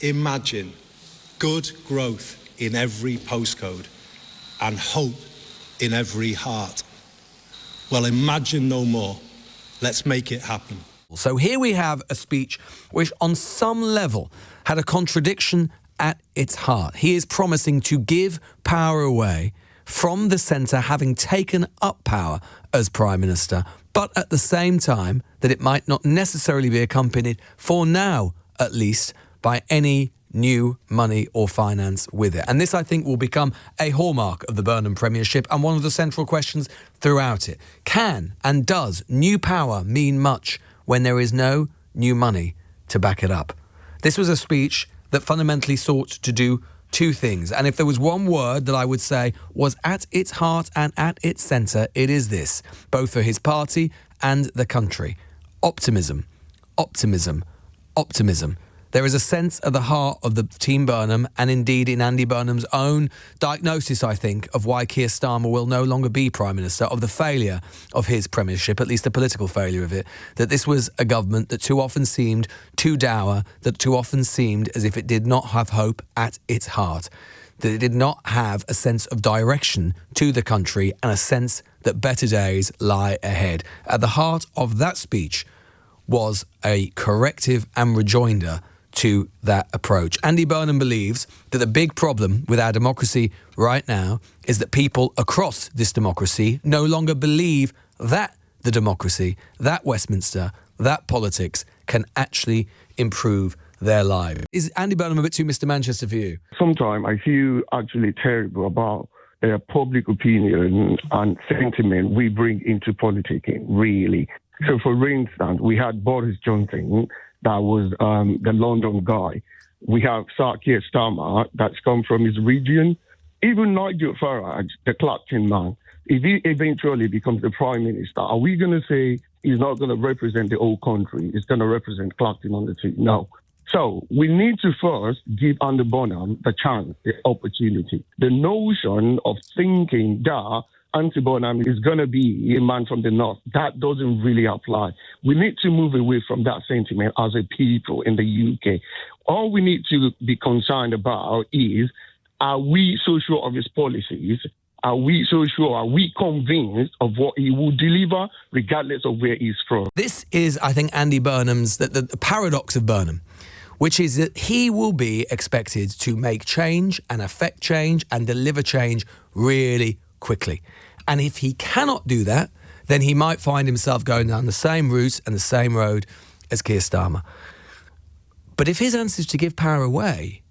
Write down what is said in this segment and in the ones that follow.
Imagine good growth in every postcode and hope in every heart. Well, imagine no more. Let's make it happen. So here we have a speech which on some level had a contradiction at its heart. He is promising to give power away from the centre, having taken up power as Prime Minister, but at the same time that it might not necessarily be accompanied, for now at least, by any new money or finance with it. And this, I think, will become a hallmark of the Burnham Premiership and one of the central questions throughout it. Can and does new power mean much when there is no new money to back it up? This was a speech that fundamentally sought to do two things. And if there was one word that I would say was at its heart and at its centre, it is this, both for his party and the country. Optimism. Optimism. Optimism. There is a sense at the heart of the Team Burnham, and indeed in Andy Burnham's own diagnosis, I think, of why Keir Starmer will no longer be Prime Minister, of the failure of his premiership, at least the political failure of it, that this was a government that too often seemed too dour, that too often seemed as if it did not have hope at its heart, that it did not have a sense of direction to the country and a sense that better days lie ahead. At the heart of that speech was a corrective and rejoinder to that approach. Andy Burnham believes that the big problem with our democracy right now is that people across this democracy no longer believe that the democracy, that Westminster, that politics can actually improve their lives. Is Andy Burnham a bit too Mr. Manchester for you? Sometimes I feel actually terrible about public opinion and sentiment we bring into politicking, really. So, for instance, we had Boris Johnson, that was the London guy. We have Sir Keir Starmer, that's come from his region. Even Nigel Farage, the Clacton man, if he eventually becomes the Prime Minister, are we going to say he's not going to represent the whole country? He's going to represent Clacton on the team? No. So we need to first give Andy Burnham the chance, the opportunity. The notion of thinking that Andy Burnham is going to be a man from the north, that doesn't really apply. We need to move away from that sentiment as a people in the UK. All we need to be concerned about is, are we so sure of his policies? Are we so sure? Are we convinced of what he will deliver, regardless of where he's from? This is, I think, Andy Burnham's, the paradox of Burnham, which is that he will be expected to make change and affect change and deliver change really quickly. And if he cannot do that, then he might find himself going down the same route and the same road as Keir Starmer. But if his answer is to give power away,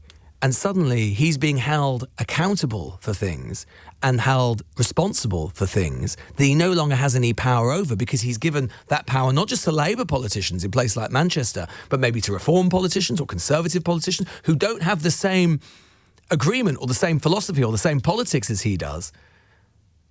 and suddenly he's being held accountable for things and held responsible for things that he no longer has any power over, because he's given that power not just to Labour politicians in places like Manchester, but maybe to Reform politicians or Conservative politicians who don't have the same agreement or the same philosophy or the same politics as he does.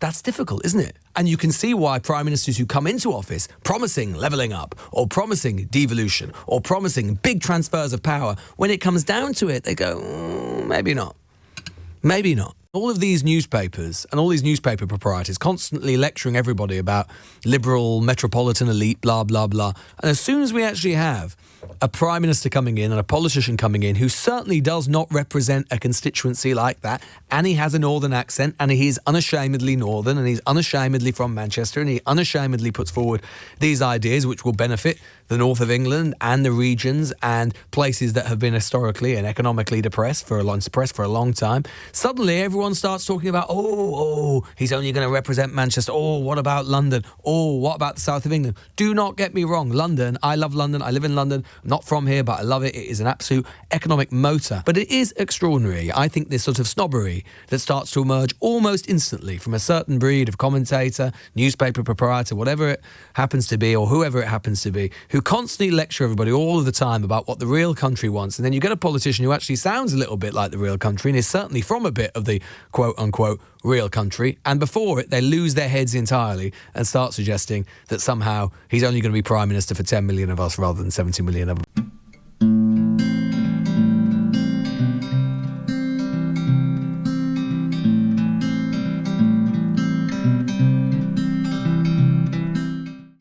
That's difficult, isn't it? And you can see why Prime Ministers who come into office promising levelling up or promising devolution or promising big transfers of power, when it comes down to it, they go, maybe not. Maybe not. All of these newspapers and all these newspaper proprietors constantly lecturing everybody about liberal, metropolitan elite, blah, blah, blah. And as soon as we actually have a Prime Minister coming in and a politician coming in who certainly does not represent a constituency like that, and he has a northern accent, and he is unashamedly northern, and he's unashamedly from Manchester, and he unashamedly puts forward these ideas which will benefit the north of England and the regions and places that have been historically and economically suppressed for a long time. Suddenly everyone starts talking about, he's only going to represent Manchester. Oh, what about London? Oh, what about the south of England? Do not get me wrong. London, I love London. I live in London. I'm not from here, but I love it. It is an absolute economic motor. But it is extraordinary, I think, this sort of snobbery that starts to emerge almost instantly from a certain breed of commentator, newspaper proprietor, whatever it happens to be, or whoever it happens to be, who constantly lecture everybody all of the time about what the real country wants. And then you get a politician who actually sounds a little bit like the real country and is certainly from a bit of the quote-unquote real country. And before it, they lose their heads entirely and start suggesting that somehow he's only going to be Prime Minister for 10 million of us rather than 70 million of them.